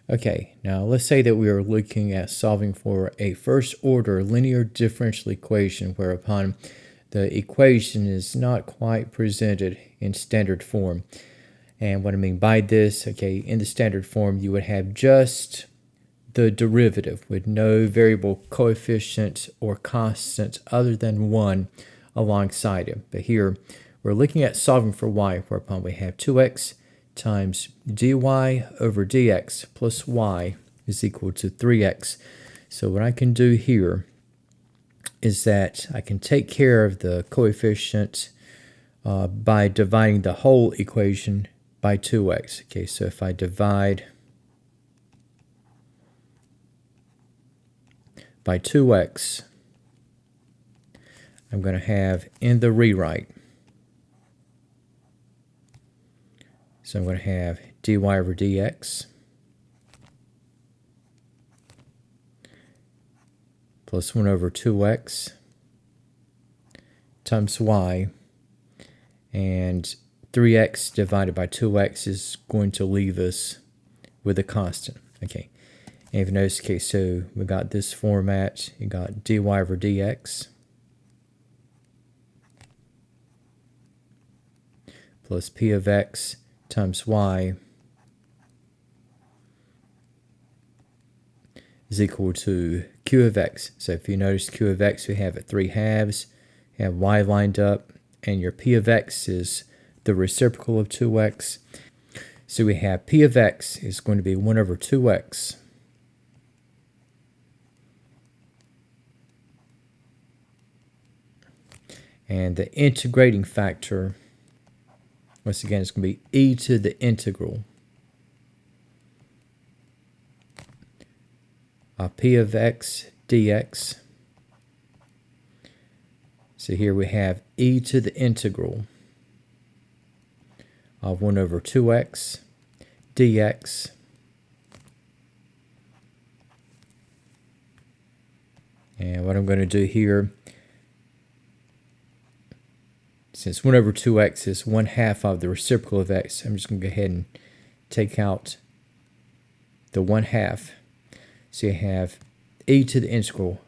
Okay, now let's say that we are looking at solving for a first order linear differential equation whereupon the equation is not quite presented in standard form. And what I mean by this, okay, in the standard form you would have just the derivative with no variable coefficient or constant other than 1 alongside it. But here we're looking at solving for y, whereupon we have 2x times dy over dx plus y is equal to 3x. So what I can do here is that I can take care of the coefficient by dividing the whole equation by 2x. Okay, so if I divide by 2x, I'm going to have in the rewrite, so I'm going to have dy over dx plus 1 over 2x times y, and 3x divided by 2x is going to leave us with a constant. Okay, and if you notice, okay, so we got this format. You got dy over dx plus p of x times y is equal to q of x. So if you notice q of x, we have it 3 halves, have y lined up, and your p of x is the reciprocal of 2x. So we have p of x is going to be 1 over 2x and the integrating factor, once again, it's going to be e to the integral of p of x dx. So here we have e to the integral of 1 over 2x dx and what I'm going to do here, since 1 over 2x is 1/2 of the reciprocal of x, I'm just going to go ahead and take out the 1/2. So you have e to the integral,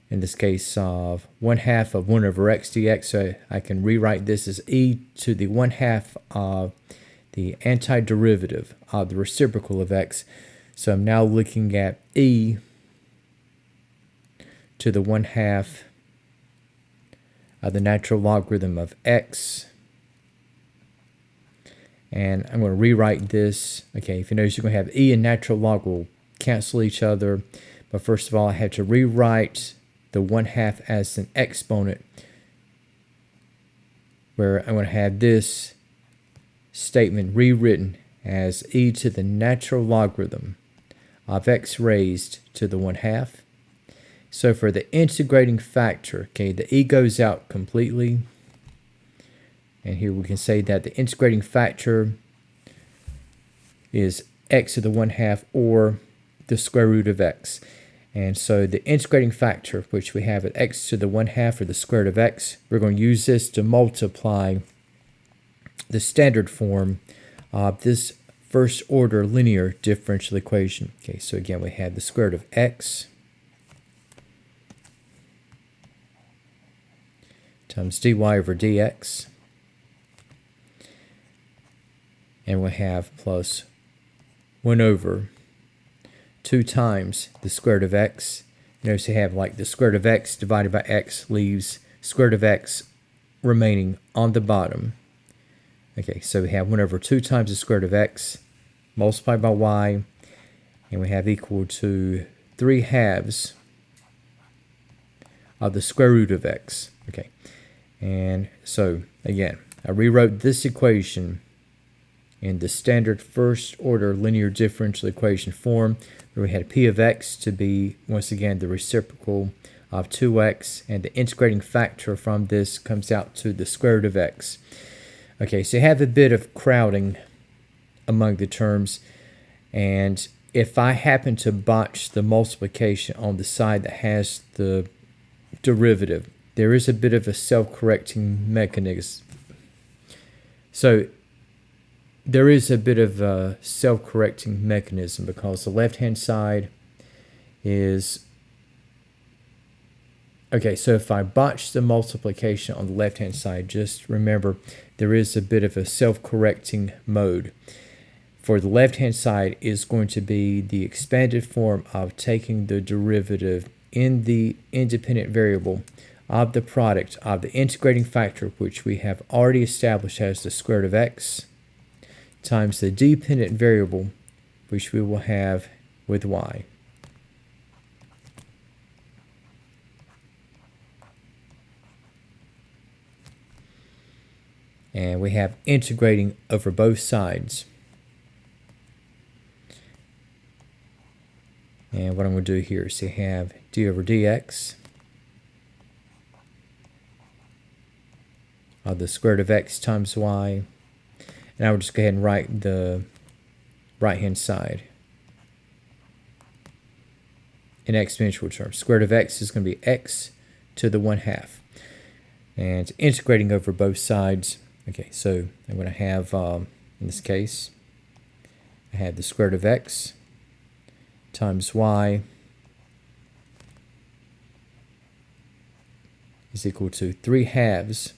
in this case of 1/2 of 1 over x dx. So I can rewrite this as e to the 1/2 of the antiderivative of the reciprocal of x. So I'm now looking at e to the 1/2 of the natural logarithm of x. And I'm going to rewrite this. Okay, if you notice, you're going to have e and natural log will cancel each other. But first of all, I have to rewrite the 1/2 as an exponent, where I'm going to have this statement rewritten as e to the natural logarithm of x raised to the 1/2. So for the integrating factor, okay, the e goes out completely. And here we can say that the integrating factor is x to the 1/2 or the square root of x. And so the integrating factor, which we have at x to the 1/2 or the square root of x, we're going to use this to multiply the standard form of this first order linear differential equation. Okay, so again, we have the square root of x times dy over dx, and we have plus 1 over 2 times the square root of x. Notice you have like the square root of x divided by x leaves square root of x remaining on the bottom. Okay, so we have 1 over 2 times the square root of x multiplied by y, and we have equal to 3 halves of the square root of x. Okay, and so again, I rewrote this equation in the standard first order linear differential equation form, where we had p of x to be, once again, the reciprocal of 2x, and the integrating factor from this comes out to the square root of x. Okay, so you have a bit of crowding among the terms, and if I happen to botch the multiplication on the side that has the derivative, there is a bit of a self-correcting mechanism. So there is a bit of a self-correcting mechanism because the left-hand side is... Okay, so if I botch the multiplication on the left-hand side, just remember there is a bit of a self-correcting mode. For the left-hand side is going to be the expanded form of taking the derivative in the independent variable of the product of the integrating factor, which we have already established as the square root of x, times the dependent variable, which we will have with y. And we have integrating over both sides. And what I'm going to do here is to have d over dx of the square root of x times y. And I will just go ahead and write the right-hand side in exponential terms. Square root of x is going to be x to the 1/2. And integrating over both sides. Okay, so I'm going to have, in this case, I have the square root of x times y is equal to 3/2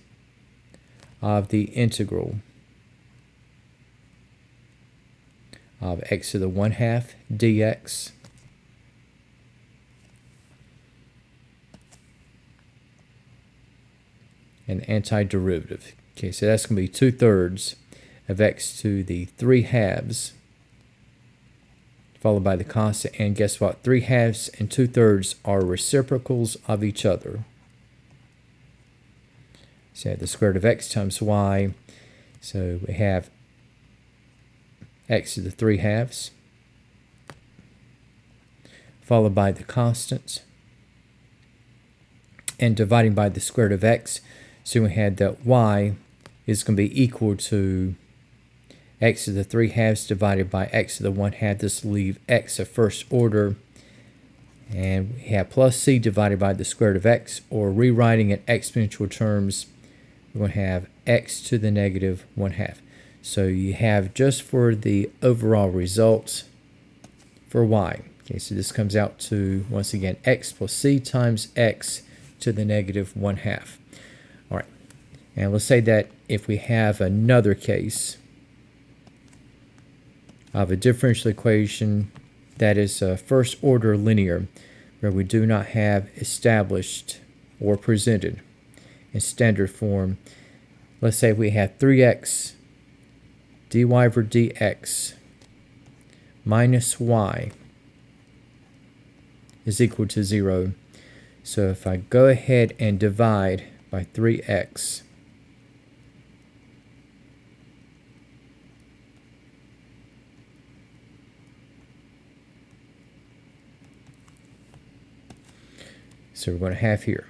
of the integral of x to the 1/2 dx and antiderivative. Okay, so that's going to be 2/3 of x to the 3/2 followed by the constant. And guess what? 3/2 and 2/3 are reciprocals of each other. So the square root of x times y. So we have x to the 3/2 followed by the constants and dividing by the square root of x. So we had that y is going to be equal to x to the 3/2 divided by x to the 1/2. This will leave x of first order. And we have plus c divided by the square root of x, or rewriting it exponential terms, we're going to have x to the negative 1/2. So you have just for the overall result for y. Okay, so this comes out to, once again, x plus c times x to the negative 1/2. All right, and let's say that if we have another case of a differential equation that is a first order linear, where we do not have established or presented in standard form. Let's say we have 3x dy over dx minus y is equal to 0. So if I go ahead and divide by 3x, so we're going to have here,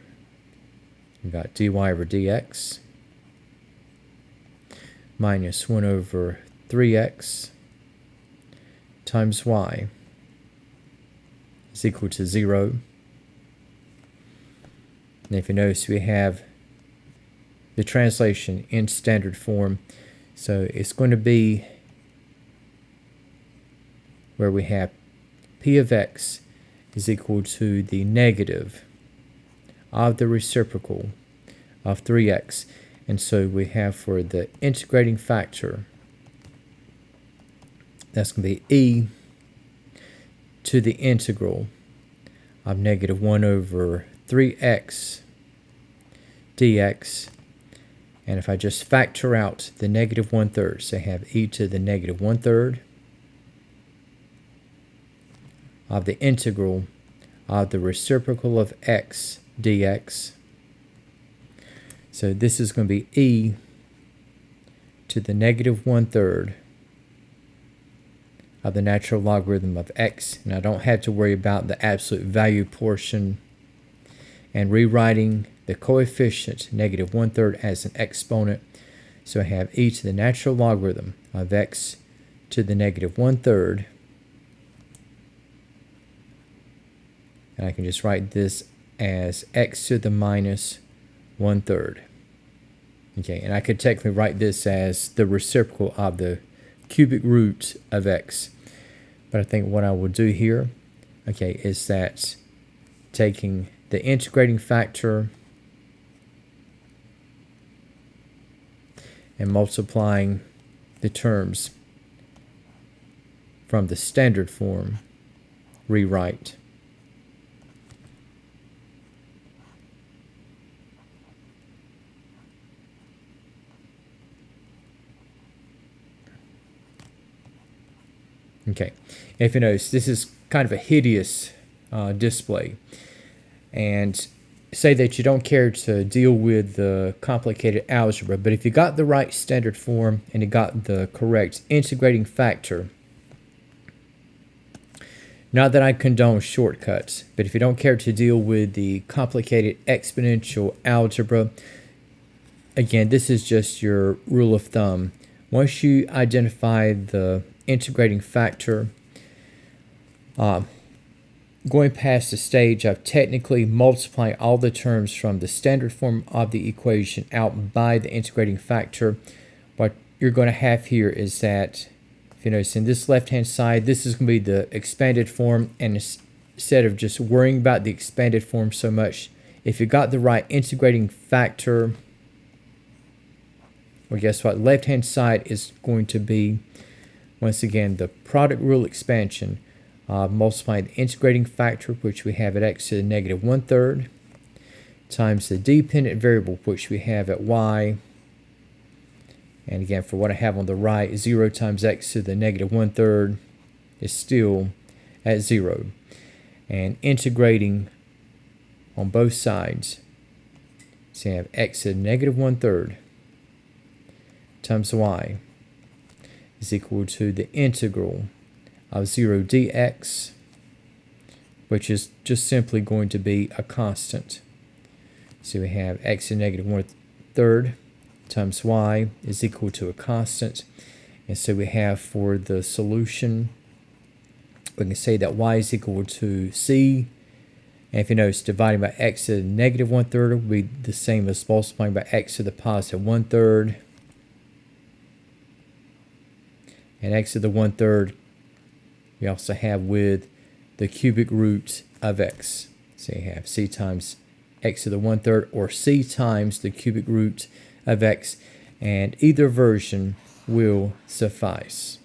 we've got dy over dx minus 1 over 3x times y is equal to 0. And if you notice, we have the translation in standard form. So it's going to be where we have p of x is equal to the negative of the reciprocal of 3x. And so we have for the integrating factor, that's going to be e to the integral of negative 1 over 3x dx. And if I just factor out the negative 1/3, so I have e to the negative 1/3 of the integral of the reciprocal of x dx. So this is going to be e to the negative 1/3 of the natural logarithm of x. And I don't have to worry about the absolute value portion and rewriting the coefficient negative 1/3 as an exponent. So I have e to the natural logarithm of x to the negative 1/3. And I can just write this as x to the minus 1/3. Okay, and I could technically write this as the reciprocal of the cubic root of x. But I think what I will do here, okay, is that taking the integrating factor and multiplying the terms from the standard form, rewrite. Okay, if you notice, this is kind of a hideous display. And say that you don't care to deal with the complicated algebra, but if you got the right standard form and you got the correct integrating factor, not that I condone shortcuts, but if you don't care to deal with the complicated exponential algebra, again, this is just your rule of thumb. Once you identify the integrating factor, going past the stage of technically multiplying all the terms from the standard form of the equation out by the integrating factor, what you're going to have here is that, if you notice in this left-hand side, this is going to be the expanded form, and instead of just worrying about the expanded form so much, if you got the right integrating factor, well, guess what? Left-hand side is going to be, once again, the product rule expansion, multiplying the integrating factor, which we have at x to the negative 1/3, times the dependent variable, which we have at y. And again, for what I have on the right, 0 times x to the negative 1/3 is still at 0. And integrating on both sides, so you have x to the negative 1/3 times y is equal to the integral of 0 dx, which is just simply going to be a constant. So we have x to the negative 1/3 times y is equal to a constant. And so we have, for the solution, we can say that y is equal to c. And if you notice, dividing by x to the negative 1/3 will be the same as multiplying by x to the positive 1/3. And x to the 1/3 we also have with the cubic root of x. So you have c times x to the 1/3 or c times the cubic root of x, and either version will suffice.